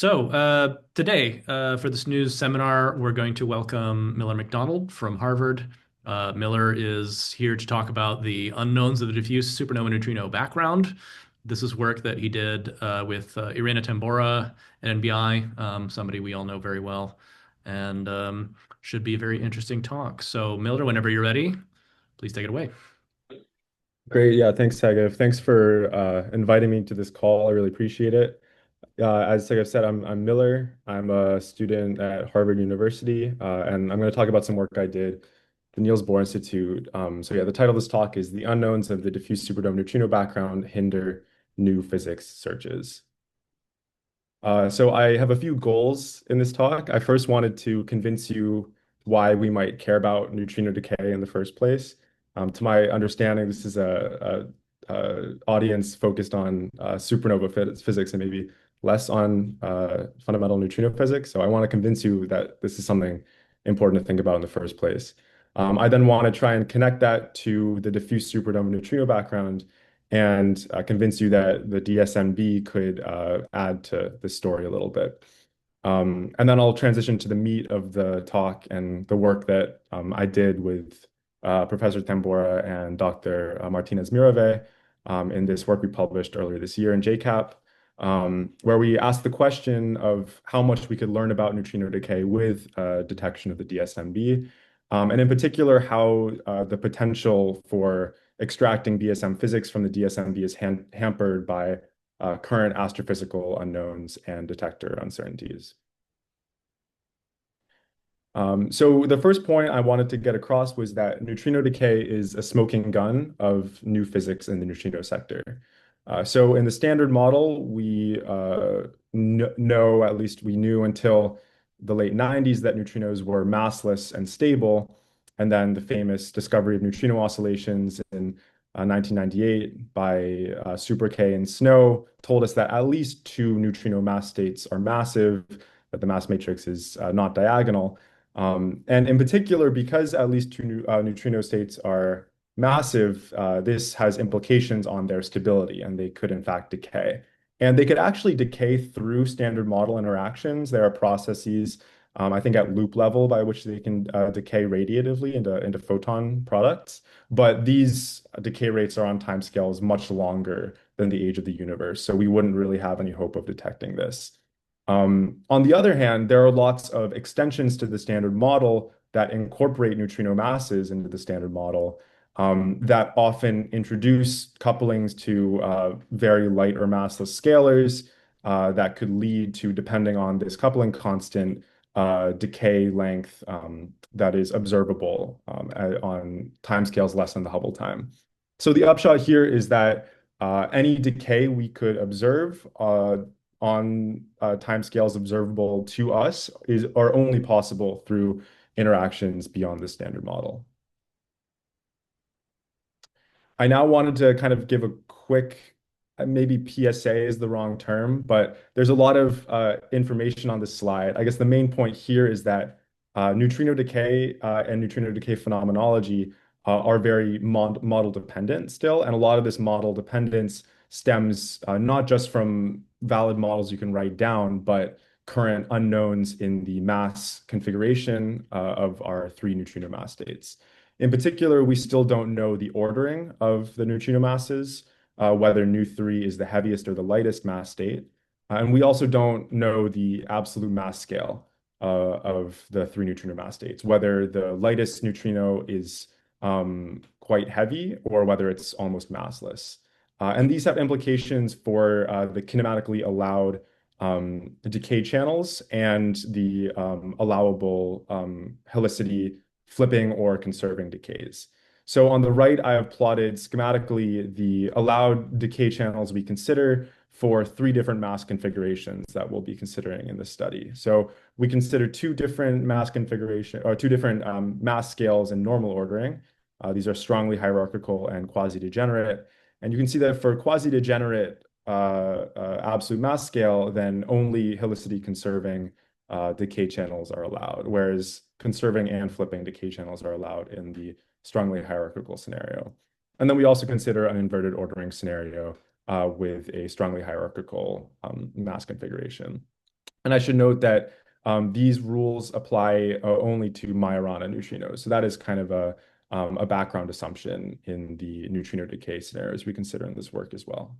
Today, for this news seminar, we're going to welcome Miller MacDonald from Harvard. Miller is here to talk about the unknowns of the diffuse supernova neutrino background. This is work that he did with Irena Tambora at NBI, somebody we all know very well, and should be a very interesting talk. So, Miller, whenever you're ready, please take it away. Great. Yeah, thanks, Sagif. Thanks for inviting me to this call. I really appreciate it. As Sagif said, I'm Miller. I'm a student at Harvard University, and I'm going to talk about some work I did at the Niels Bohr Institute. The title of this talk is "The Unknowns of the Diffuse Supernova Neutrino Background Hinder New Physics Searches." I have a few goals in this talk. I first wanted to convince you why we might care about neutrino decay in the first place. To my understanding, this is a audience focused on supernova physics and maybe less on fundamental neutrino physics. So I want to convince you that this is something important to think about in the first place. I then want to try and connect that to the diffuse supernova neutrino background and convince you that the DSMB could add to the story a little bit. And then I'll transition to the meat of the talk and the work that I did with Professor Tambora and Dr. Martinez Mirave in this work we published earlier this year in JCAP, where we asked the question of how much we could learn about neutrino decay with detection of the DSMB, and in particular, how the potential for extracting BSM physics from the DSMB is hampered by current astrophysical unknowns and detector uncertainties. So the first point I wanted to get across was that neutrino decay is a smoking gun of new physics in the neutrino sector. So in the standard model, we know, at least we knew until the late 90s, that neutrinos were massless and stable. And then the famous discovery of neutrino oscillations in 1998 by Super K and Snow told us that at least two neutrino mass states are massive, that the mass matrix is not diagonal. And in particular, because at least two neutrino states are massive, this has implications on their stability, and they could in fact decay. And they could actually decay through standard model interactions. There are processes, I think at loop level, by which they can decay radiatively into photon products. But these decay rates are on timescales much longer than the age of the universe. So we wouldn't really have any hope of detecting this. On the other hand, there are lots of extensions to the standard model that incorporate neutrino masses into the standard model that often introduce couplings to very light or massless scalars that could lead to, depending on this coupling constant, decay length that is observable on timescales less than the Hubble time. So the upshot here is that any decay we could observe on timescales observable to us are only possible through interactions beyond the standard model. I now wanted to kind of give a quick, maybe PSA is the wrong term, but there's a lot of information on this slide. I guess the main point here is that neutrino decay and neutrino decay phenomenology are very model dependent still, and a lot of this model dependence stems not just from valid models you can write down, but current unknowns in the mass configuration of our three neutrino mass states. In particular, we still don't know the ordering of the neutrino masses, whether nu3 is the heaviest or the lightest mass state. And we also don't know the absolute mass scale of the three neutrino mass states, whether the lightest neutrino is quite heavy or whether it's almost massless. And these have implications for the kinematically allowed decay channels and the allowable helicity flipping or conserving decays. So on the right, I have plotted schematically the allowed decay channels we consider for three different mass configurations that we'll be considering in this study. So we consider two different mass configuration or two different mass scales in normal ordering. These are strongly hierarchical and quasi-degenerate. And you can see that for quasi-degenerate absolute mass scale, then only helicity conserving decay channels are allowed, whereas conserving and flipping decay channels are allowed in the strongly hierarchical scenario. And then we also consider an inverted ordering scenario with a strongly hierarchical mass configuration. And I should note that these rules apply only to Majorana neutrinos. So that is kind of a background assumption in the neutrino decay scenarios we consider in this work as well.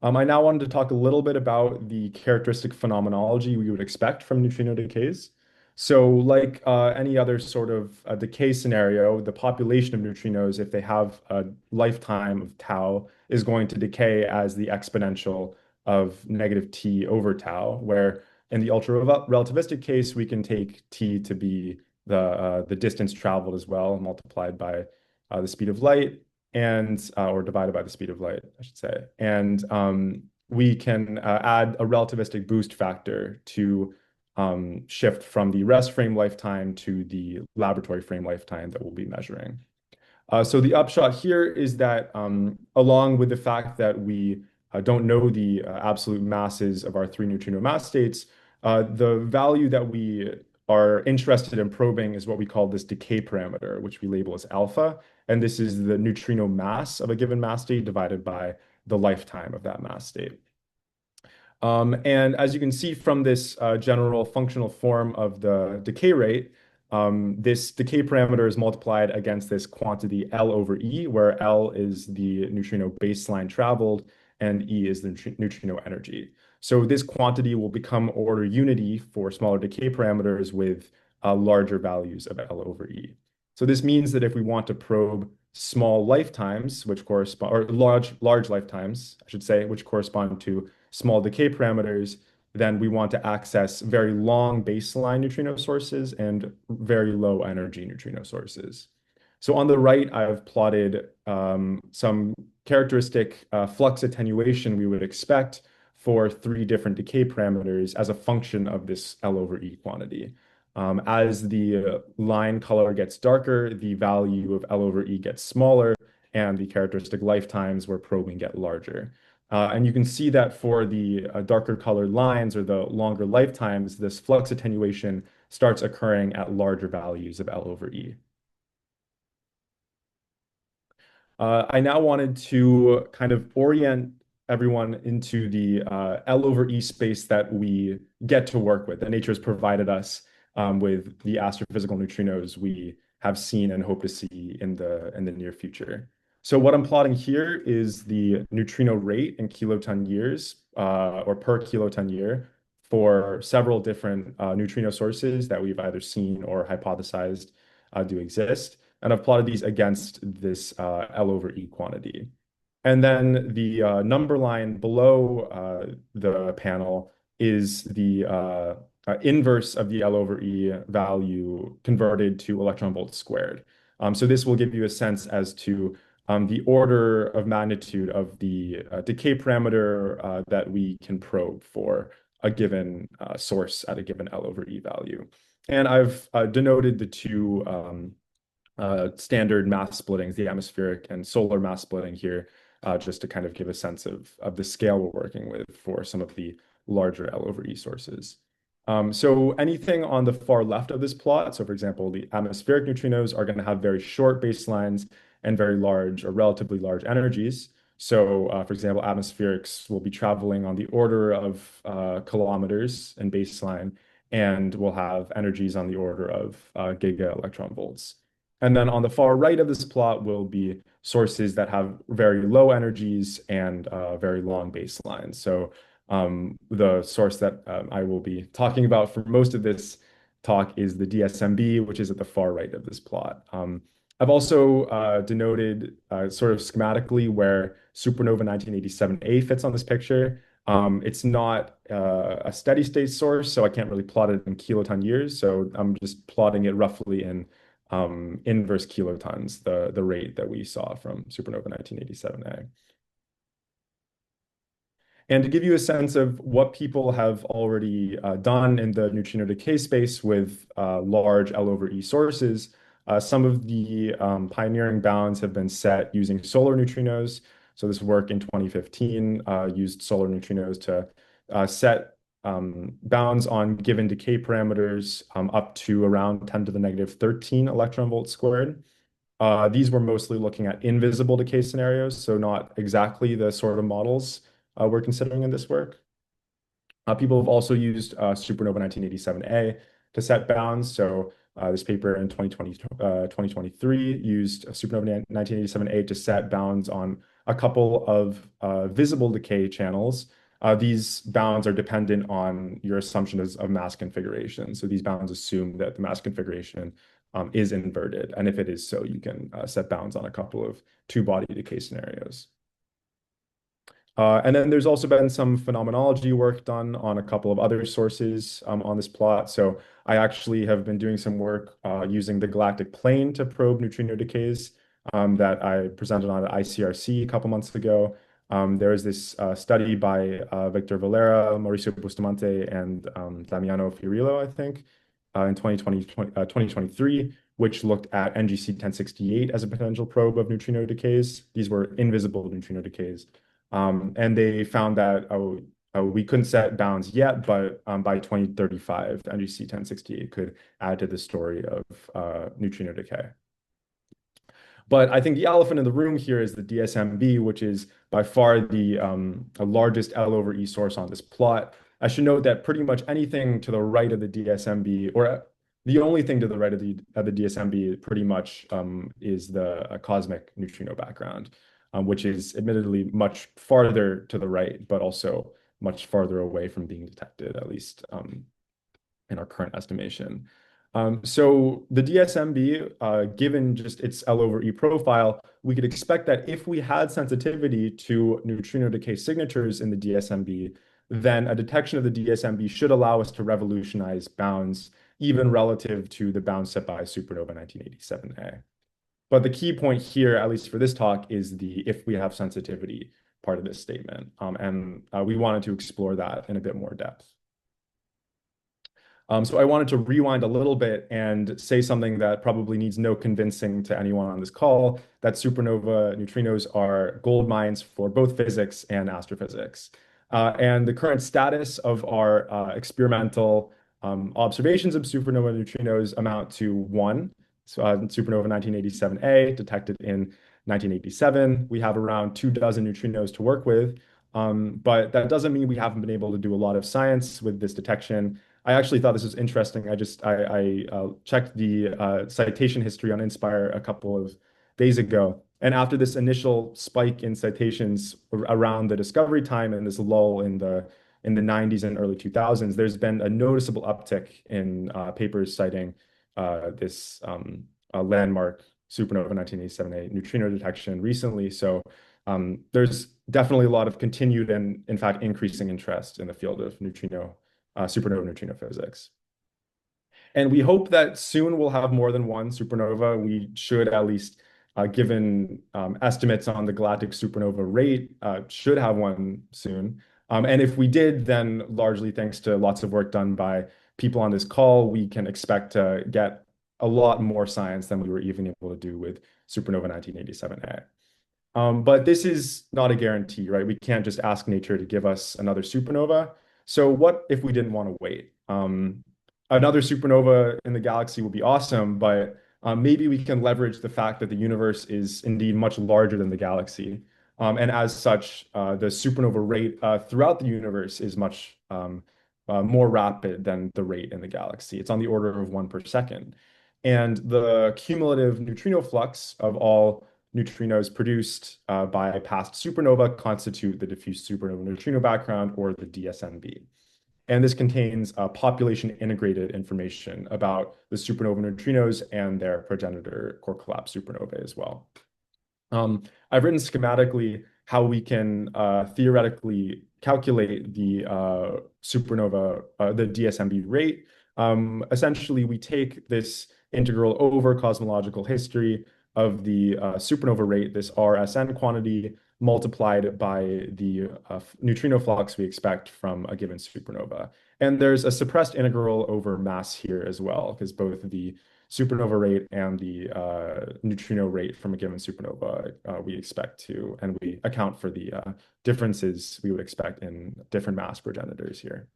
I now wanted to talk a little bit about the characteristic phenomenology we would expect from neutrino decays. So, like any other sort of decay scenario, the population of neutrinos, if they have a lifetime of tau, is going to decay as the exponential of negative t over tau, where in the ultra-relativistic case, we can take t to be the distance traveled as well, multiplied by the speed of light and or divided by the speed of light, I should say. And we can add a relativistic boost factor to shift from the rest frame lifetime to the laboratory frame lifetime that we'll be measuring. So the upshot here is that along with the fact that we don't know the absolute masses of our three neutrino mass states, the value that we are interested in probing is what we call this decay parameter, which we label as alpha. And this is the neutrino mass of a given mass state divided by the lifetime of that mass state. And as you can see from this general functional form of the decay rate, this decay parameter is multiplied against this quantity L over E, where L is the neutrino baseline traveled and E is the neutrino energy. So this quantity will become order unity for smaller decay parameters with larger values of L over E. So this means that if we want to probe small lifetimes, which correspond, or large lifetimes, I should say, which correspond to small decay parameters, then we want to access very long baseline neutrino sources and very low energy neutrino sources. So on the right, I've plotted some characteristic flux attenuation we would expect for three different decay parameters as a function of this L over E quantity. As the line color gets darker, the value of L over E gets smaller, and the characteristic lifetimes we're probing get larger. And you can see that for the darker colored lines or the longer lifetimes, this flux attenuation starts occurring at larger values of L over E. I now wanted to kind of orient everyone into the L over E space that we get to work with, that nature has provided us with the astrophysical neutrinos we have seen and hope to see in the near future. So what I'm plotting here is the neutrino rate in kiloton years or per kiloton year for several different neutrino sources that we've either seen or hypothesized do exist. And I've plotted these against this L over E quantity. And then the number line below the panel is the inverse of the L over E value converted to electron volts squared. So this will give you a sense as to the order of magnitude of the decay parameter that we can probe for a given source at a given L over E value. And I've denoted the two standard mass splittings, the atmospheric and solar mass splitting here, just to kind of give a sense of the scale we're working with for some of the larger L over E sources. So anything on the far left of this plot, so for example, the atmospheric neutrinos are going to have very short baselines and very large or relatively large energies. So for example, atmospherics will be traveling on the order of kilometers in baseline and will have energies on the order of giga electron volts. And then on the far right of this plot will be sources that have very low energies and very long baselines. So the source that I will be talking about for most of this talk is the DSMB, which is at the far right of this plot. I've also denoted sort of schematically where Supernova 1987A fits on this picture. It's not a steady state source, so I can't really plot it in kiloton years. So I'm just plotting it roughly in inverse kilotons, the rate that we saw from Supernova 1987A. And to give you a sense of what people have already done in the neutrino decay space with large L over E sources, some of the pioneering bounds have been set using solar neutrinos. So this work in 2015 used solar neutrinos to set bounds on given decay parameters up to around 10 to the negative 13 electron volts squared. These were mostly looking at invisible decay scenarios, so not exactly the sort of models we're considering in this work. People have also used Supernova 1987A to set bounds. So this paper in 2023 used Supernova 1987A to set bounds on a couple of visible decay channels. These bounds are dependent on your assumption of mass configuration. So these bounds assume that the mass configuration is inverted. And if it is so, you can set bounds on a couple of two-body decay scenarios. And then there's also been some phenomenology work done on a couple of other sources on this plot. So I actually have been doing some work using the galactic plane to probe neutrino decays that I presented on at ICRC a couple months ago. There is this study by Victor Valera, Mauricio Bustamante, and Damiano Fiorillo, I think, in 2023, which looked at NGC 1068 as a potential probe of neutrino decays. These were invisible neutrino decays. And they found that we couldn't set bounds yet, but by 2035, NGC 1068 could add to the story of neutrino decay. But I think the elephant in the room here is the DSMB, which is by far the largest L over E source on this plot. I should note that pretty much anything to the right of the DSMB, or the only thing to the right of the DSMB pretty much is the cosmic neutrino background, which is admittedly much farther to the right, but also much farther away from being detected, at least in our current estimation. So the DSMB, given just its L over E profile, we could expect that if we had sensitivity to neutrino decay signatures in the DSMB, then a detection of the DSMB should allow us to revolutionize bounds, even relative to the bounds set by Supernova 1987A. But the key point here, at least for this talk, is the if we have sensitivity part of this statement. And we wanted to explore that in a bit more depth. So I wanted to rewind a little bit and say something that probably needs no convincing to anyone on this call, that supernova neutrinos are gold mines for both physics and astrophysics. And the current status of our experimental observations of supernova neutrinos amount to one. So supernova 1987A detected in 1987. We have around 24 neutrinos to work with, but that doesn't mean we haven't been able to do a lot of science with this detection. I actually thought this was interesting. I checked the citation history on Inspire a couple of days ago, and after this initial spike in citations around the discovery time and this lull in the 90s and early 2000s, there's been a noticeable uptick in papers citing this landmark supernova 1987A neutrino detection recently. So there's definitely a lot of continued and, in fact, increasing interest in the field of supernova neutrino physics. And we hope that soon we'll have more than one supernova. We should, at least given estimates on the galactic supernova rate, should have one soon. And if we did, then largely thanks to lots of work done by people on this call, we can expect to get a lot more science than we were even able to do with supernova 1987A. But this is not a guarantee, right? We can't just ask nature to give us another supernova. So what if we didn't want to wait? Another supernova in the galaxy would be awesome, but maybe we can leverage the fact that the universe is indeed much larger than the galaxy. And as such, the supernova rate throughout the universe is much more rapid than the rate in the galaxy. It's on the order of 1 per second. And the cumulative neutrino flux of all neutrinos produced by a past supernova constitute the diffuse supernova neutrino background, or the DSMB. And this contains population integrated information about the supernova neutrinos and their progenitor core collapse supernovae as well. I've written schematically how we can theoretically calculate the supernova, the DSMB rate. Essentially, we take this integral over cosmological history of the supernova rate, this RSN quantity, multiplied by the neutrino flux we expect from a given supernova. And there's a suppressed integral over mass here as well, because both the supernova rate and the neutrino rate from a given supernova we expect to, and we account for the differences we would expect in different mass progenitors here.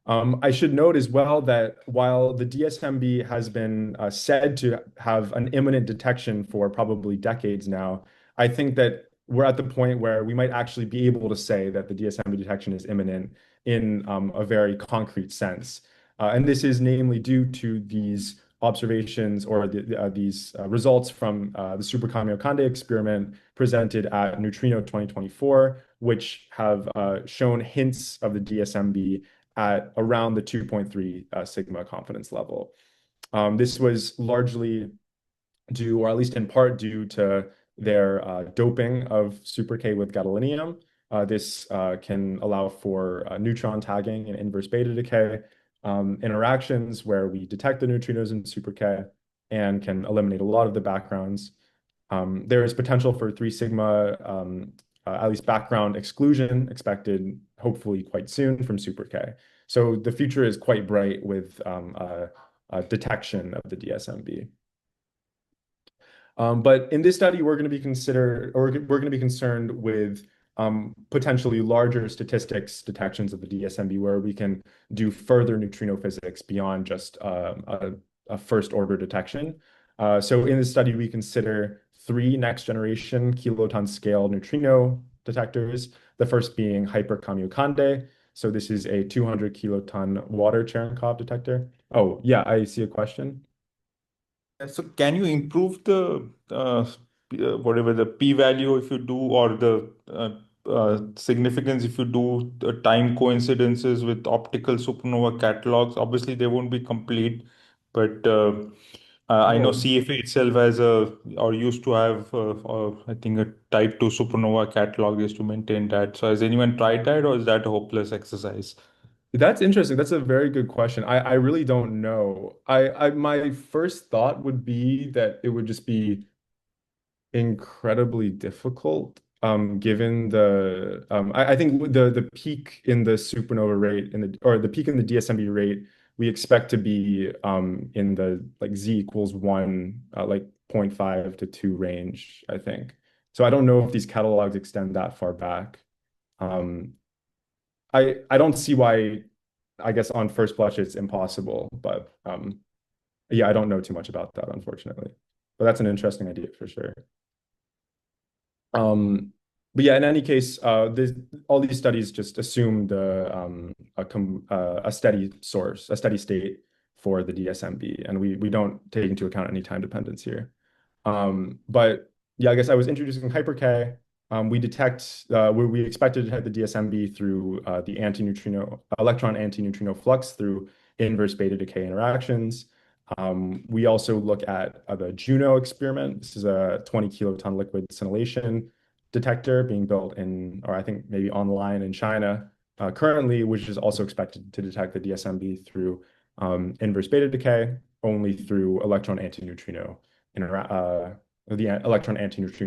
I should note as well that while the DSMB has been said to have an imminent detection for probably decades now, I think that we're at the point where we might actually be able to say that the DSMB detection is imminent in a very concrete sense. And this is namely due to these observations or these results from the Super Kamiokande experiment presented at Neutrino 2024, which have shown hints of the DSMB at around the 2.3 sigma confidence level. This was largely due, or at least in part due to their doping of Super K with gadolinium. This can allow for neutron tagging and inverse beta decay interactions where we detect the neutrinos in Super K and can eliminate a lot of the backgrounds. There is potential for 3 sigma, at least background exclusion expected hopefully quite soon from Super K. So the future is quite bright with detection of the DSMB. But in this study, we're going to be concerned with potentially larger statistics detections of the DSMB, where we can do further neutrino physics beyond just a first order detection. So in this study, we consider 3 next generation kiloton scale neutrino detectors. The first being Hyper-Kamiokande. So this is a 200 kiloton water Cherenkov detector. Oh, yeah, I see a question. So can you improve the whatever the p-value if you do, or the significance if you do time coincidences with optical supernova catalogs? Obviously, they won't be complete, but I know Oh, CFA itself has a, or used to have, I think, a type 2 supernova catalog is to maintain that. So has anyone tried that, or is that a hopeless exercise? that's interesting. That's a very good question. I really don't know. My first thought would be that it would just be incredibly difficult, given I think the peak in the supernova rate or the peak in the DSMB rate, we expect to be in the like Z equals 1, like 0.5 to 2 range, I think. So I don't know if these catalogs extend that far back. Um, I don't see why, I guess on first blush it's impossible, but yeah, I don't know too much about that, unfortunately. But that's an interesting idea for sure. But yeah, in any case, all these studies just assume a steady source, a steady state for the DSMB, and we don't take into account any time dependence here. But yeah, I guess I was introducing Hyper-K. We expected to detect the DSMB through the electron anti-neutrino flux through inverse beta decay interactions. We also look at the Juno experiment. This is a 20 kiloton liquid scintillation detector being built in, or I think maybe online in China currently, which is also expected to detect the DSMB through inverse beta decay, only through the electron anti-neutrino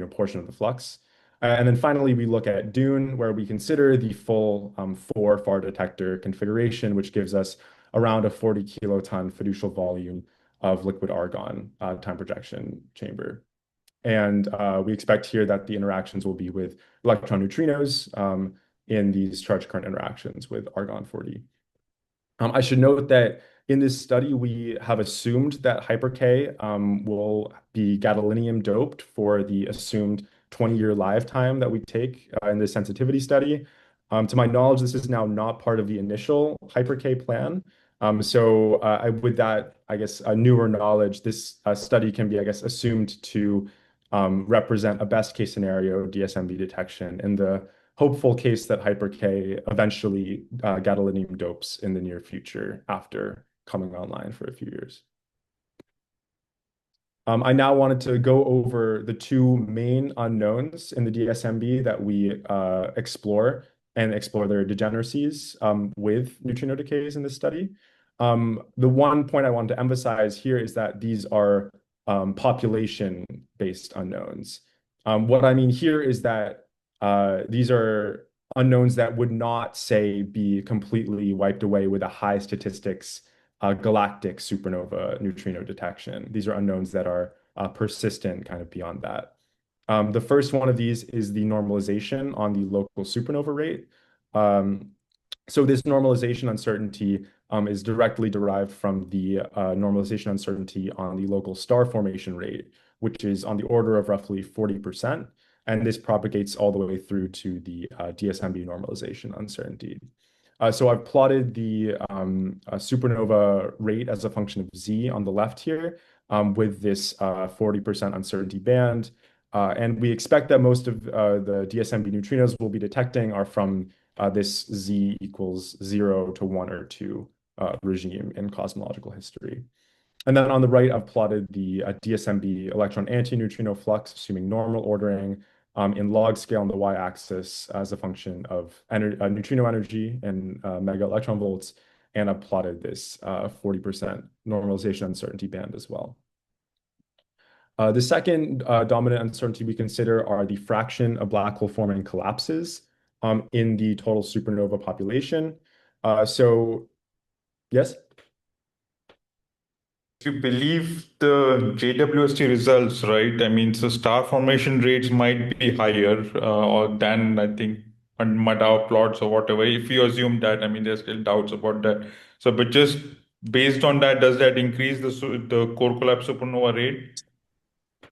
portion of the flux. And then finally, we look at Dune, where we consider the full 4 FAR detector configuration, which gives us around a 40 kiloton fiducial volume of liquid argon time projection chamber. And we expect here that the interactions will be with electron neutrinos in these charge current interactions with argon 40. I should note that in this study, we have assumed that Hyper-K will be gadolinium doped for the assumed 20-year lifetime that we take in the sensitivity study. To my knowledge, this is now not part of the initial Hyper-K plan. With that, I guess, newer knowledge, this study can be, I guess, assumed to represent a best case scenario DSMB detection in the hopeful case that Hyper-K eventually gadolinium dopes in the near future after coming online for a few years. I now wanted to go over the 2 main unknowns in the DSMB that we explore their degeneracies with neutrino decays in this study. The one point I wanted to emphasize here is that these are population-based unknowns. What I mean here is that these are unknowns that would not, say, be completely wiped away with a high statistics galactic supernova neutrino detection. These are unknowns that are persistent kind of beyond that. The first one of these is the normalization on the local supernova rate. So this normalization uncertainty is directly derived from the normalization uncertainty on the local star formation rate, which is on the order of roughly 40%. and this propagates all the way through to the DSMB normalization uncertainty. So I've plotted the supernova rate as a function of z on the left here with this 40% uncertainty band. And we expect that most of the DSMB neutrinos we'll be detecting are from this z equals 0 to 1 or 2 regime in cosmological history. And then on the right, I've plotted the DSMB electron antineutrino flux, assuming normal ordering in log scale on the y-axis as a function of neutrino energy in mega electron volts. And I've plotted this 40% normalization uncertainty band as well. The second dominant uncertainty we consider are the fraction of black hole forming collapses in the total supernova population. Yes? If you believe the JWST results, right? I mean, so star formation rates might be higher or than I think Madao plots or whatever. If you assume that, I mean, there's still doubts about that. So, but just based on that, does that increase the core collapse supernova rate?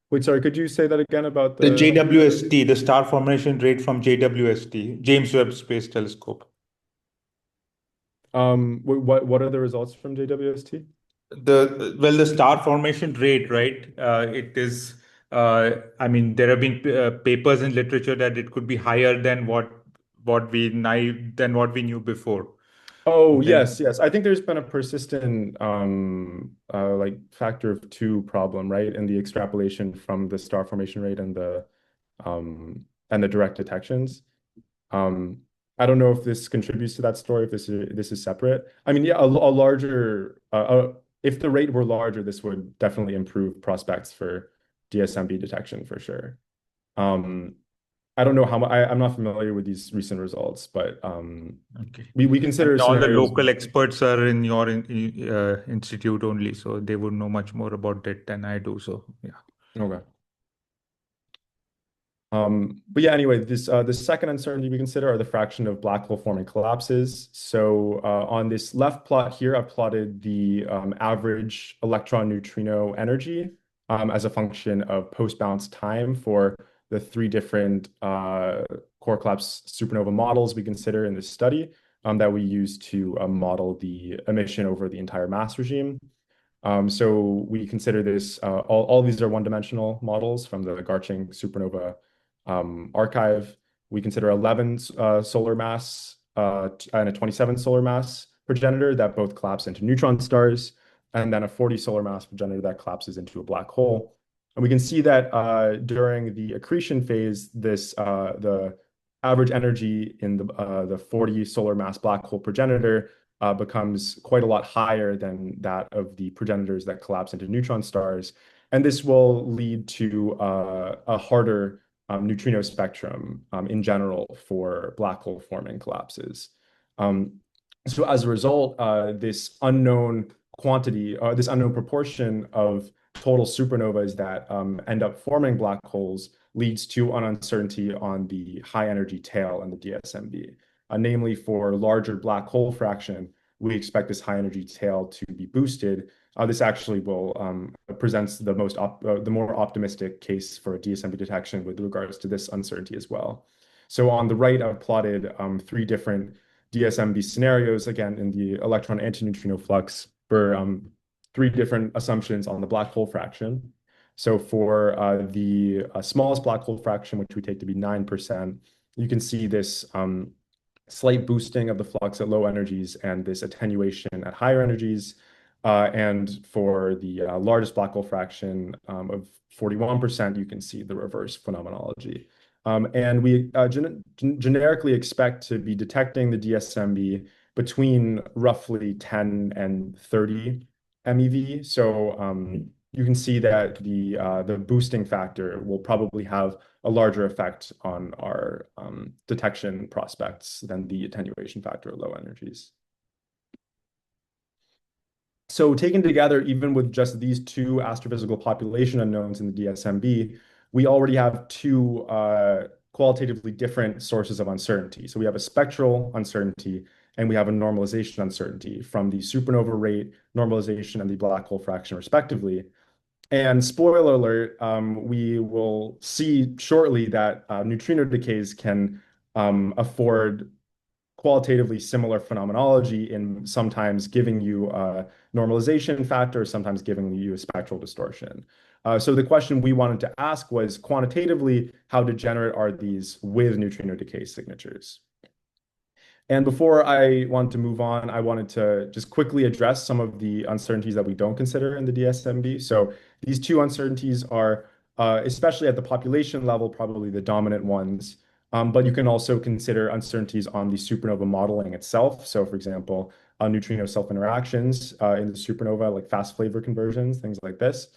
Wait, sorry, could you say that again about The the JWST, the star formation rate from JWST, James Webb Space Telescope. what are the results from JWST? The star formation rate, right? It is. I mean, there have been papers in literature that it could be higher than what we knew before. Oh, Then yes. I think there's been a persistent like factor of two problem, right? In the extrapolation from the star formation rate and the direct detections. Um, I don't know if this contributes to that story, if this is separate. I mean, yeah, a larger if the rate were larger, this would definitely improve prospects for DSMB detection for sure. Um, I don't know how much I'm not familiar with these recent results, but okay. we I consider mean, all the scenarios. local experts are in your institute only, so they would know much more about it than I do. So yeah. Okay. But yeah, anyway, the second uncertainty we consider are the fraction of black hole forming collapses. So on this left plot here, I've plotted the average electron neutrino energy as a function of post-bounce time for the three different core collapse supernova models we consider in this study that we use to model the emission over the entire mass regime. So we consider this, all these are one-dimensional models from the Garching supernova archive. We consider 11 solar mass and a 27 solar mass progenitor that both collapse into neutron stars, and then a 40 solar mass progenitor that collapses into a black hole. And we can see that during the accretion phase, the average energy in the 40 solar mass black hole progenitor becomes quite a lot higher than that of the progenitors that collapse into neutron stars. And this will lead to a harder neutrino spectrum in general for black hole forming collapses. So as a result, this unknown quantity, this unknown proportion of total supernovas that end up forming black holes leads to an uncertainty on the high energy tail and the DSMB. Namely, for larger black hole fraction, we expect this high energy tail to be boosted. This actually will presents the more optimistic case for DSMB detection with regards to this uncertainty as well. So on the right, I've plotted three different DSMB scenarios, again, in the electron antineutrino flux for three different assumptions on the black hole fraction. So for the smallest black hole fraction, which we take to be 9%, you can see this slight boosting of the flux at low energies and this attenuation at higher energies. And for the largest black hole fraction of 41%, you can see the reverse phenomenology. And we generically expect to be detecting the DSMB between roughly 10 and 30 MeV. So you can see that the boosting factor will probably have a larger effect on our detection prospects than the attenuation factor at low energies. So taken together, even with just these two astrophysical population unknowns in the DSMB, we already have two qualitatively different sources of uncertainty. So we have a spectral uncertainty and we have a normalization uncertainty from the supernova rate normalization and the black hole fraction respectively. And spoiler alert, we will see shortly that neutrino decays can afford qualitatively similar phenomenology in sometimes giving you a normalization factor, sometimes giving you a spectral distortion. So the question we wanted to ask was quantitatively, how degenerate are these with neutrino decay signatures? And before I want to move on, I wanted to just quickly address some of the uncertainties that we don't consider in the DSMB. So these two uncertainties are, especially at the population level, probably the dominant ones. But you can also consider uncertainties on the supernova modeling itself. So, for example, neutrino self-interactions in the supernova, like fast flavor conversions, things like this.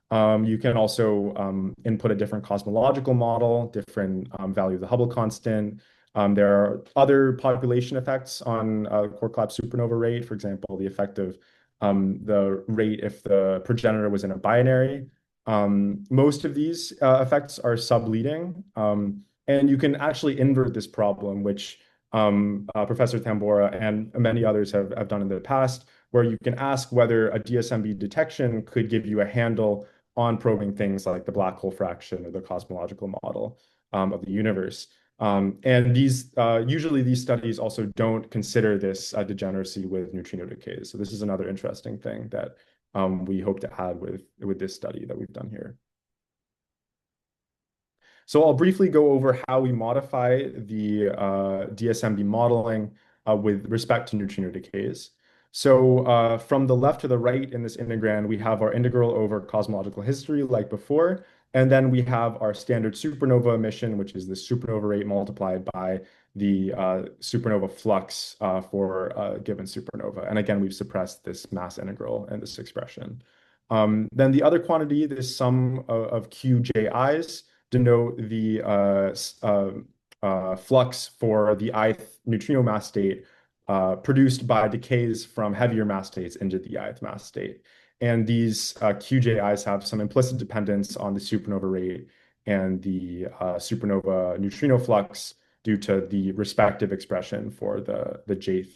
You can also input a different cosmological model, different value of the Hubble constant. There are other population effects on core collapse supernova rate, for example, the effect of the rate if the progenitor was in a binary. Most of these effects are subleading, and you can actually invert this problem, which Professor Tambora and many others have done in the past, where you can ask whether a DSMB detection could give you a handle on probing things like the black hole fraction or the cosmological model of the universe. And these usually these studies also don't consider this degeneracy with neutrino decays. So this is another interesting thing that we hope to add with this study that we've done here. So I'll briefly go over how we modify the DSMB modeling with respect to neutrino decays. So from the left to the right in this integrand, we have our integral over cosmological history like before. And then we have our standard supernova emission, which is the supernova rate multiplied by the supernova flux for a given supernova. And again, we've suppressed this mass integral in this expression. Then the other quantity, this sum of QJIs, denote the flux for the ith neutrino mass state produced by decays from heavier mass states into the ith mass state. And these QJIs have some implicit dependence on the supernova rate and the supernova neutrino flux due to the respective expression for the jth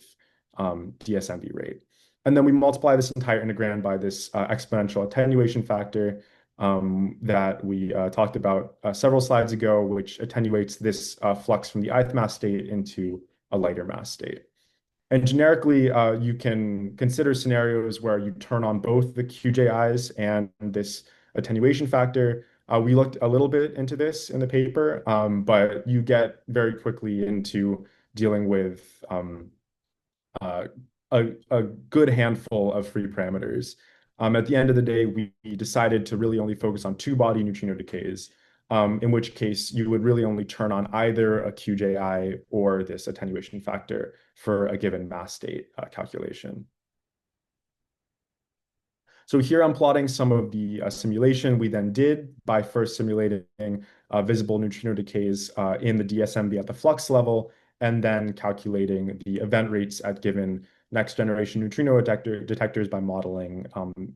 DSMB rate. And then we multiply this entire integrand by this exponential attenuation factor that we talked about several slides ago, which attenuates this flux from the ith mass state into a lighter mass state. And generically, you can consider scenarios where you turn on both the QJIs and this attenuation factor. We looked a little bit into this in the paper, but you get very quickly into dealing with a good handful of free parameters. At the end of the day, we decided to really only focus on two-body neutrino decays, in which case you would really only turn on either a QJI or this attenuation factor for a given mass state calculation. So here I'm plotting some of the simulation we then did by first simulating visible neutrino decays in the DSMB at the flux level, and then calculating the event rates at given next generation neutrino detectors by modeling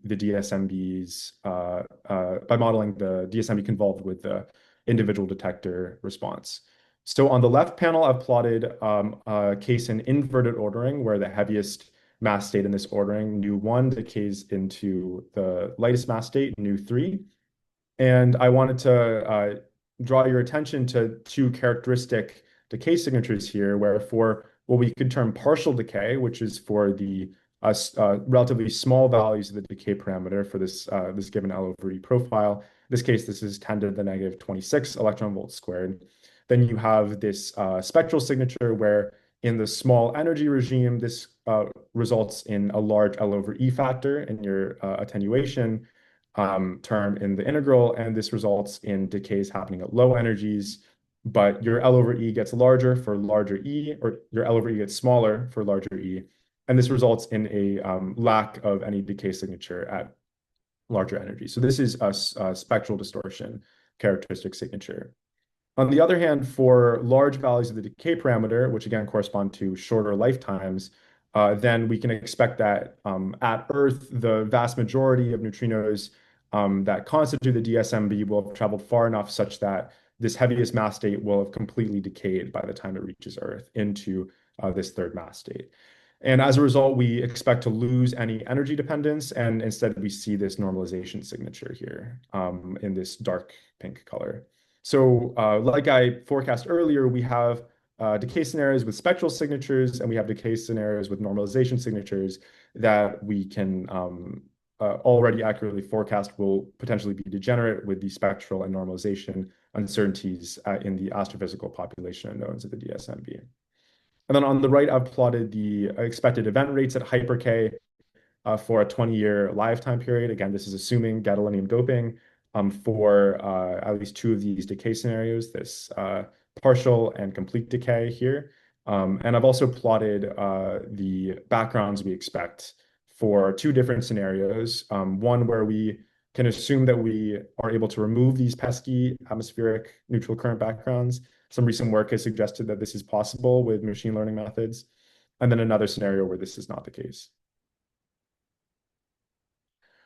the DSMBs by modeling the DSMB convolved with the individual detector response. So on the left panel, I've plotted a case in inverted ordering where the heaviest mass state in this ordering, nu1, decays into the lightest mass state, nu3. And I wanted to draw your attention to two characteristic decay signatures here, where for what we could term partial decay, which is for the relatively small values of the decay parameter for this this given L over E profile. In this case, this is 10 to the negative 26 electron volts squared. Then you have this spectral signature where in the small energy regime, this results in a large L over E factor in your attenuation term in the integral, and this results in decays happening at low energies, but your L over E gets larger for larger E, or your L over E gets smaller for larger E, and this results in a lack of any decay signature at larger energy. So this is a spectral distortion characteristic signature. On the other hand, for large values of the decay parameter, which again correspond to shorter lifetimes, then we can expect that at Earth, the vast majority of neutrinos that constitute the DSMB will have traveled far enough such that this heaviest mass state will have completely decayed by the time it reaches Earth into this third mass state. And as a result, we expect to lose any energy dependence, and instead we see this normalization signature here in this dark pink color. So like I forecast earlier, we have decay scenarios with spectral signatures, and we have decay scenarios with normalization signatures that we can already accurately forecast will potentially be degenerate with the spectral and normalization uncertainties in the astrophysical population unknowns of the DSMB. And then on the right, I've plotted the expected event rates at hyper K for a 20-year lifetime period. Again, this is assuming gadolinium doping for at least two of these decay scenarios, this partial and complete decay here. And I've also plotted the backgrounds we expect for two different scenarios. One where we can assume that we are able to remove these pesky atmospheric neutral current backgrounds. Some recent work has suggested that this is possible with machine learning methods. And then another scenario where this is not the case.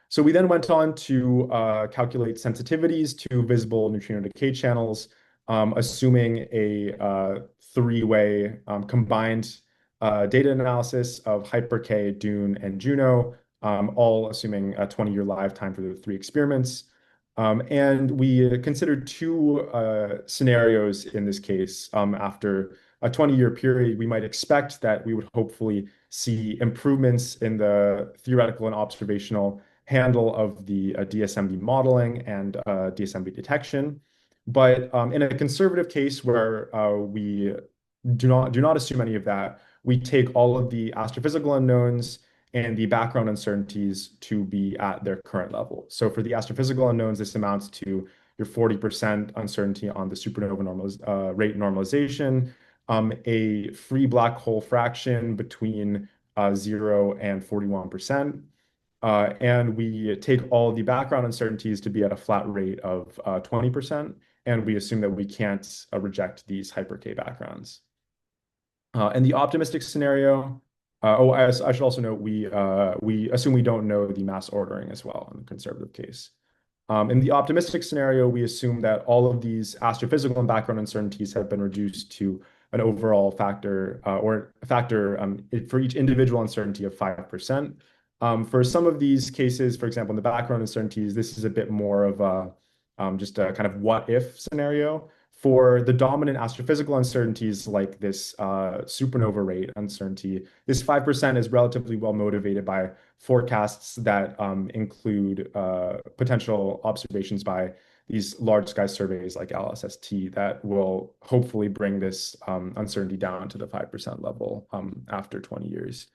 So we then went on to calculate sensitivities to visible neutrino decay channels, assuming a three-way combined data analysis of Hyper K, Dune, and Juno, all assuming a 20-year lifetime for the three experiments. And we considered two scenarios in this case. After a 20-year period, we might expect that we would hopefully see improvements in the theoretical and observational handle of the DSMB modeling and DSMB detection. But in a conservative case where we do not assume any of that, we take all of the astrophysical unknowns and the background uncertainties to be at their current level. So for the astrophysical unknowns, this amounts to your 40% uncertainty on the supernova rate normalization, a free black hole fraction between 0 and 41%. And we take all the background uncertainties to be at a flat rate of 20%, and we assume that we can't reject these hyper K backgrounds. In the optimistic scenario, I should also note we assume we don't know the mass ordering as well in the conservative case. In the optimistic scenario, we assume that all of these astrophysical and background uncertainties have been reduced to an overall factor or a factor for each individual uncertainty of 5%. For some of these cases, for example, in the background uncertainties, this is a bit more of a just a kind of what if scenario. For the dominant astrophysical uncertainties like this supernova rate uncertainty, this 5% is relatively well motivated by forecasts that include potential observations by these large sky surveys like LSST that will hopefully bring this uncertainty down to the 5% level after 20 years.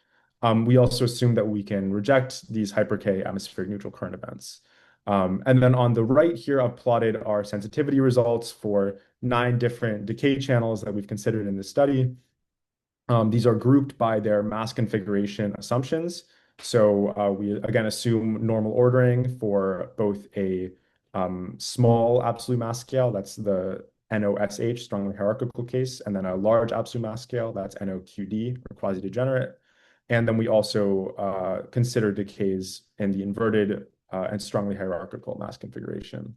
We also assume that we can reject these hyper K atmospheric neutral current events. And then on the right here, I've plotted our sensitivity results for 9 different decay channels that we've considered in this study. These are grouped by their mass configuration assumptions. So we again assume normal ordering for both a small absolute mass scale, that's the NOSH, strongly hierarchical case, and then a large absolute mass scale, that's NOQD, or quasi-degenerate. And then we also consider decays in the inverted and strongly hierarchical mass configuration.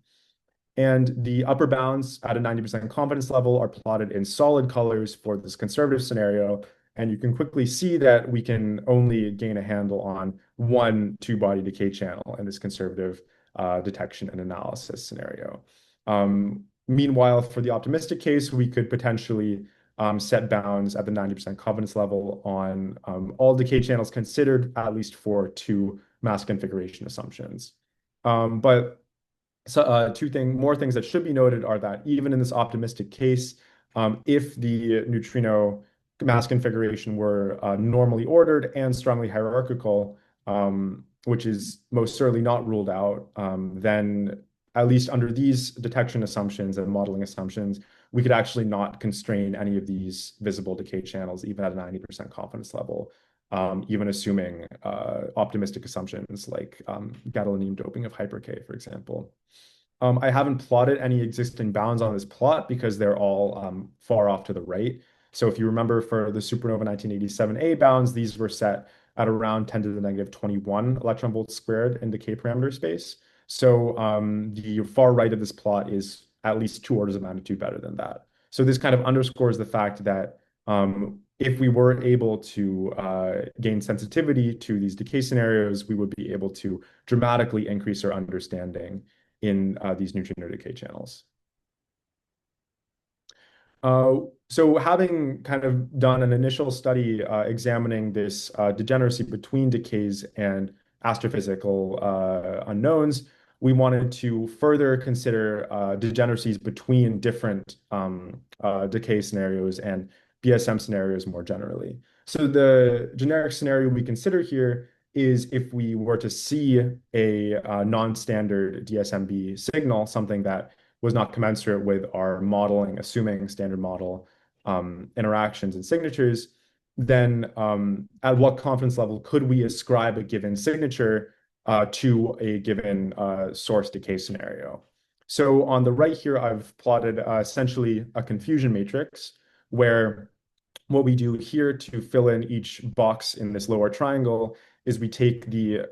And the upper bounds at a 90% confidence level are plotted in solid colors for this conservative scenario. And you can quickly see that we can only gain a handle on one two-body decay channel in this conservative detection and analysis scenario. Meanwhile, for the optimistic case, we could potentially set bounds at the 90% confidence level on all decay channels considered, at least for 2 mass configuration assumptions. But more things that should be noted are that even in this optimistic case, if the neutrino mass configuration were normally ordered and strongly hierarchical, which is most certainly not ruled out, then at least under these detection assumptions and modeling assumptions, we could actually not constrain any of these visible decay channels, even at a 90% confidence level, even assuming optimistic assumptions like gadolinium doping of hyper K, for example. I haven't plotted any existing bounds on this plot because they're all far off to the right. So if you remember for the supernova 1987A bounds, these were set at around 10 to the negative 21 electron volts squared in decay parameter space. So the far right of this plot is at least 2 orders of magnitude better than that. So this kind of underscores the fact that if we were able to gain sensitivity to these decay scenarios, we would be able to dramatically increase our understanding in these neutrino decay channels. So having kind of done an initial study examining this degeneracy between decays and astrophysical unknowns, we wanted to further consider degeneracies between different decay scenarios and BSM scenarios more generally. So the generic scenario we consider here is if we were to see a non-standard DSMB signal, something that was not commensurate with our modeling, assuming standard model interactions and signatures, then at what confidence level could we ascribe a given signature to a given source decay scenario? So on the right here, I've plotted essentially a confusion matrix where what we do here to fill in each box in this lower triangle is we take the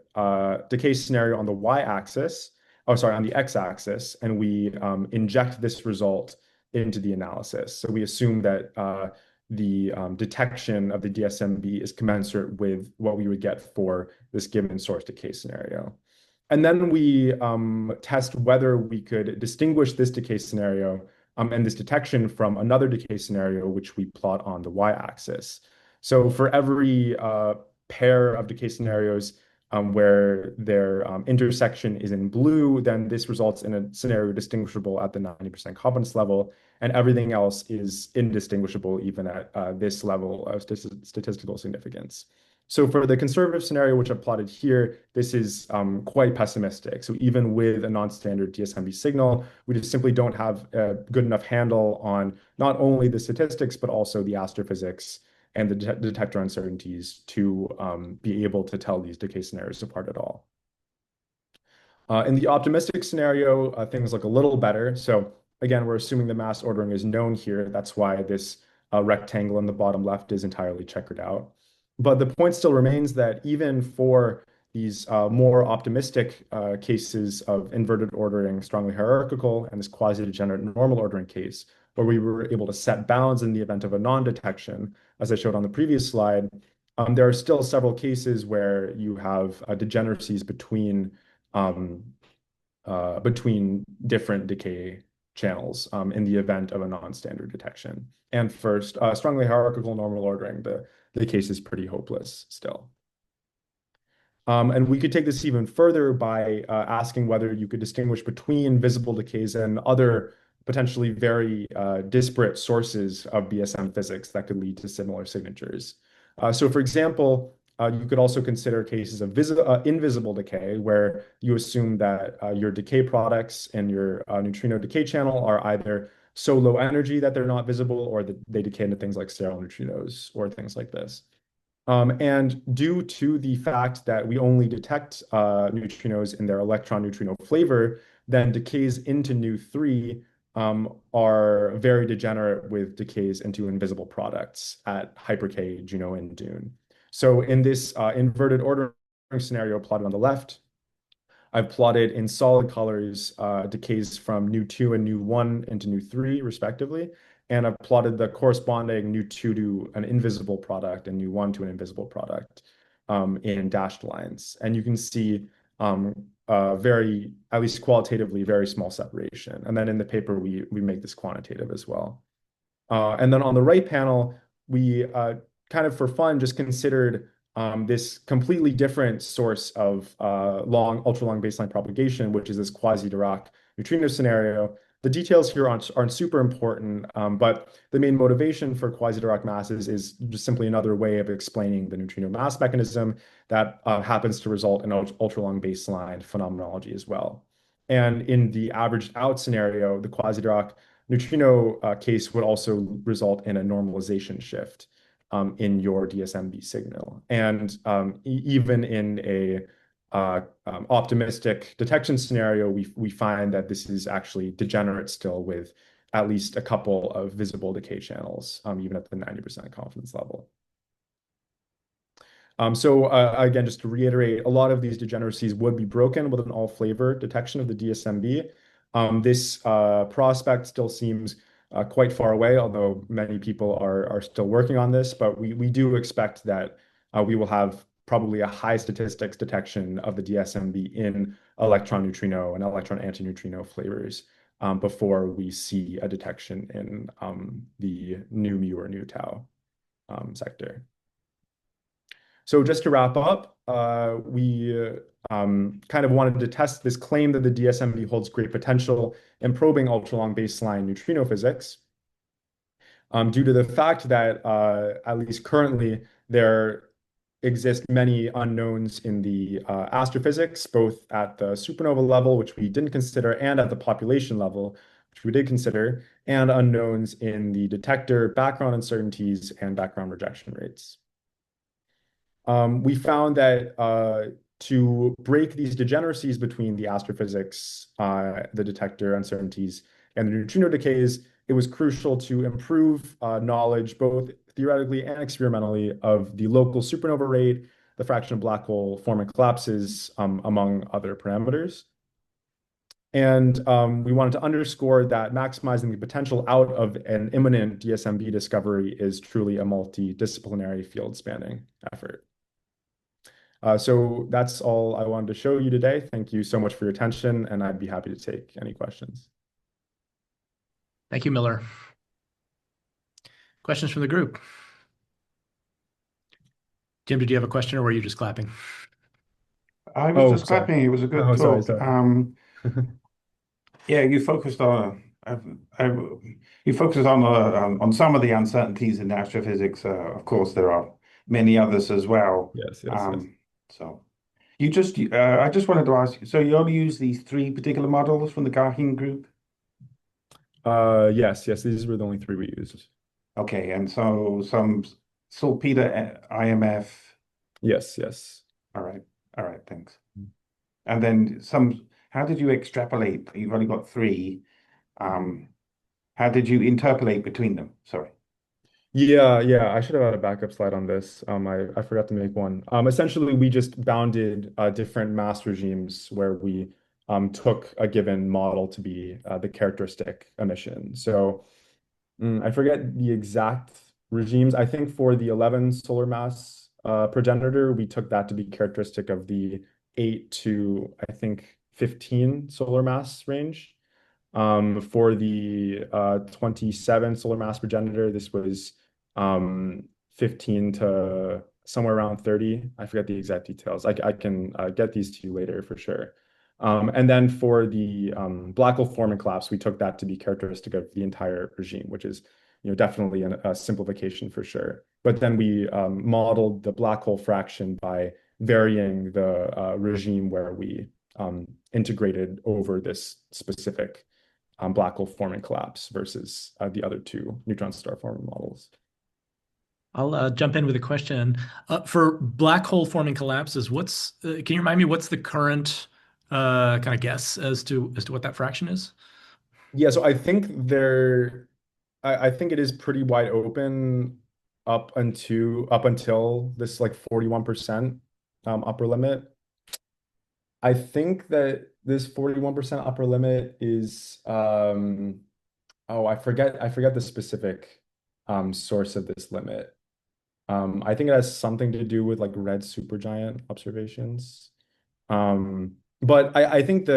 decay scenario on the y-axis, oh, sorry, on the x-axis, and we inject this result into the analysis. So we assume that the detection of the DSMB is commensurate with what we would get for this given source decay scenario. And then we test whether we could distinguish this decay scenario and this detection from another decay scenario, which we plot on the y-axis. So for every pair of decay scenarios where their intersection is in blue, then this results in a scenario distinguishable at the 90% confidence level, and everything else is indistinguishable even at this level of statistical significance. So for the conservative scenario, which I've plotted here, this is quite pessimistic. So even with a non-standard DSMB signal, we just simply don't have a good enough handle on not only the statistics, but also the astrophysics and the detector uncertainties to be able to tell these decay scenarios apart at all. In the optimistic scenario, things look a little better. So again, we're assuming the mass ordering is known here. That's why this rectangle in the bottom left is entirely checkered out. But the point still remains that even for these more optimistic cases of inverted ordering, strongly hierarchical, and this quasi-degenerate normal ordering case, where we were able to set bounds in the event of a non-detection, as I showed on the previous slide, there are still several cases where you have degeneracies between different decay channels in the event of a non-standard detection. And first, strongly hierarchical normal ordering, the case is pretty hopeless still. And we could take this even further by asking whether you could distinguish between visible decays and other potentially very disparate sources of BSM physics that could lead to similar signatures. So for example, you could also consider cases of invisible decay, where you assume that your decay products and your neutrino decay channel are either so low energy that they're not visible, or that they decay into things like sterile neutrinos or things like this. And due to the fact that we only detect neutrinos in their electron neutrino flavor, then decays into nu3 are very degenerate with decays into invisible products at hyper-K, Juno, and Dune. So in this inverted ordering scenario plotted on the left, I've plotted in solid colors decays from nu2 and nu1 into nu3, respectively. And I've plotted the corresponding nu2 to an invisible product and nu1 to an invisible product in dashed lines. And you can see very, at least qualitatively, very small separation. And then in the paper, we make this quantitative as well. And then on the right panel, we kind of for fun just considered this completely different source of ultra-long baseline propagation, which is this quasi-Dirac neutrino scenario. The details here aren't super important, but the main motivation for quasi-Dirac masses is just simply another way of explaining the neutrino mass mechanism that happens to result in ultra-long baseline phenomenology as well. And in the averaged out scenario, the quasi-Dirac neutrino case would also result in a normalization shift in your DSMB signal. And even in a optimistic detection scenario, we find that this is actually degenerate still with at least a couple of visible decay channels, even at the 90% confidence level. So again, just to reiterate, a lot of these degeneracies would be broken with an all-flavor detection of the DSMB. This prospect still seems quite far away, although many people are still working on this. But we do expect that we will have probably a high statistics detection of the DSMB in electron neutrino and electron antineutrino flavors before we see a detection in the nu mu or nu tau sector. So just to wrap up, we kind of wanted to test this claim that the DSMB holds great potential in probing ultra-long baseline neutrino physics, due to the fact that, at least currently, there exist many unknowns in the astrophysics, both at the supernova level, which we didn't consider, and at the population level, which we did consider, and unknowns in the detector background uncertainties and background rejection rates. We found that to break these degeneracies between the astrophysics, the detector uncertainties, and the neutrino decays, it was crucial to improve knowledge, both theoretically and experimentally, of the local supernova rate, the fraction of black hole forming collapses, among other parameters. And we wanted to underscore that maximizing the potential out of an imminent DSMB discovery is truly a multidisciplinary field spanning effort. So that's all I wanted to show you today. Thank you so much for your attention, and I'd be happy to take any questions. Thank you, Miller. Questions from the group? Jim, did you have a question or were you just clapping? I was just Sorry. clapping. It was a good Sorry, talk. sorry. Yeah, you focused on some of the uncertainties in astrophysics. Of course, there are many others as well. Yes, yes, yes. So I just wanted to ask you. So you only use these three particular models from the Garhin group? Yes, these were the only three we used. Okay, and so some saltpeter IMF. Yes. All right, thanks. And then how did you extrapolate? You've only got three. How did you interpolate between them? Sorry. Yeah. I should have had a backup slide on this. I forgot to make one. Essentially, we just bounded different mass regimes where we took a given model to be the characteristic emission. So I forget the exact regimes. I think for the 11 solar mass progenitor, we took that to be characteristic of the 8 to, I think, 15 solar mass range. For the 27 solar mass progenitor, this was 15 to somewhere around 30. I forget the exact details. I can get these to you later for sure. And then for the black hole forming collapse, we took that to be characteristic of the entire regime, which is definitely a simplification for sure. But then we modeled the black hole fraction by varying the regime where we integrated over this specific black hole forming collapse versus the other two neutron star forming models. I'll jump in with a question. For black hole forming collapses, can you remind me what's the current kind of guess as to what that fraction is? Yeah, so I think I think it is pretty wide open up until this like 41% upper limit. I think that this 41% upper limit is I forget the specific source of this limit. I think it has something to do with like red supergiant observations. But I think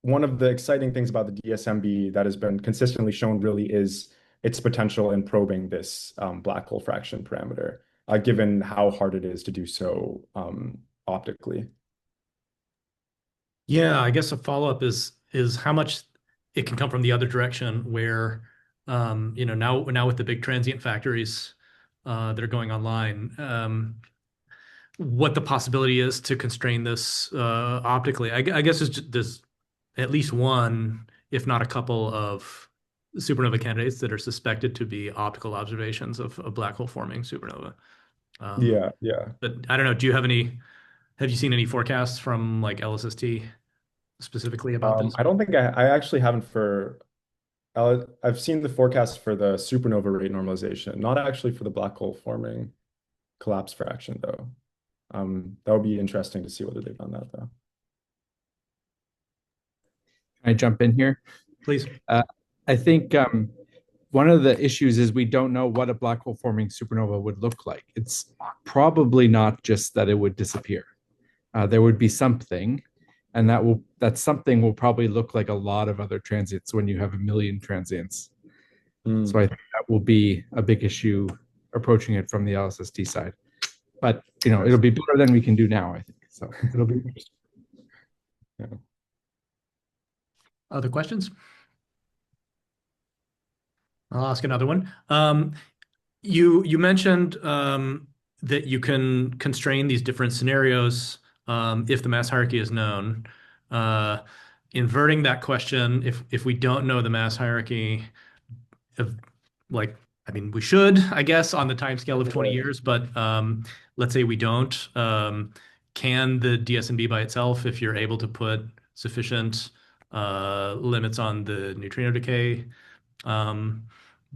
one of the exciting things about the DSMB that has been consistently shown really is its potential in probing this black hole fraction parameter, given how hard it is to do so optically. Yeah, I guess a follow-up is how much it can come from the other direction where now with the big transient factories that are going online, what the possibility is to constrain this optically. I guess there's at least one, if not a couple of supernova candidates that are suspected to be optical observations of a black hole forming supernova. Yeah. But I don't know, have you seen any forecasts from like LSST specifically about this? I don't think I actually haven't I've seen the forecast for the supernova rate normalization, not actually for the black hole forming collapse fraction though. That would be interesting to see whether they've done that though. Can I jump in here? Please. I think one of the issues is we don't know what a black hole forming supernova would look like. It's probably not just that it would disappear. There would be something, and that something will probably look like a lot of other transients when you have a million transients. So I think that will be a big issue approaching it from the LSST side. But it'll be better than we can do now, I think. So it'll be interesting. Yeah. Other questions? I'll ask another one. You mentioned that you can constrain these different scenarios if the mass hierarchy is known. Inverting that question, if we don't know the mass hierarchy, of I mean, we should, I guess, on the timescale of 20 years, but let's say we don't. Can the DSMB by itself, if you're able to put sufficient limits on the neutrino decay,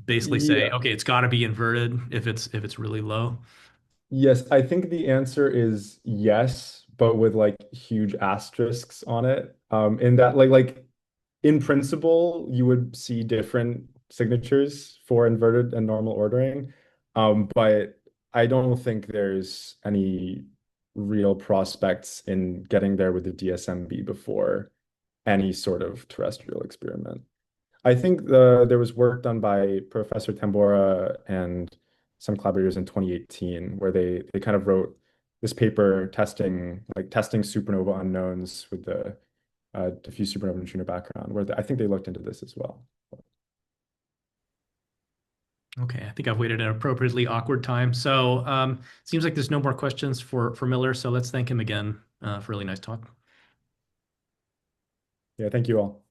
basically say, Yeah. okay, it's got to be inverted if it's really low? Yes, I think the answer is yes, but with like huge asterisks on it. In that like in principle, you would see different signatures for inverted and normal ordering. But I don't think there's any real prospects in getting there with the DSMB before any sort of terrestrial experiment. I think there was work done by Professor Tambora and some collaborators in 2018 where they kind of wrote this paper testing supernova unknowns with the diffuse supernova neutrino background, where I think they looked into this as well. Okay, I think I've waited an appropriately awkward time. So seems like there's no more questions for Miller. So let's thank him again for a really nice talk. Yeah, thank you all.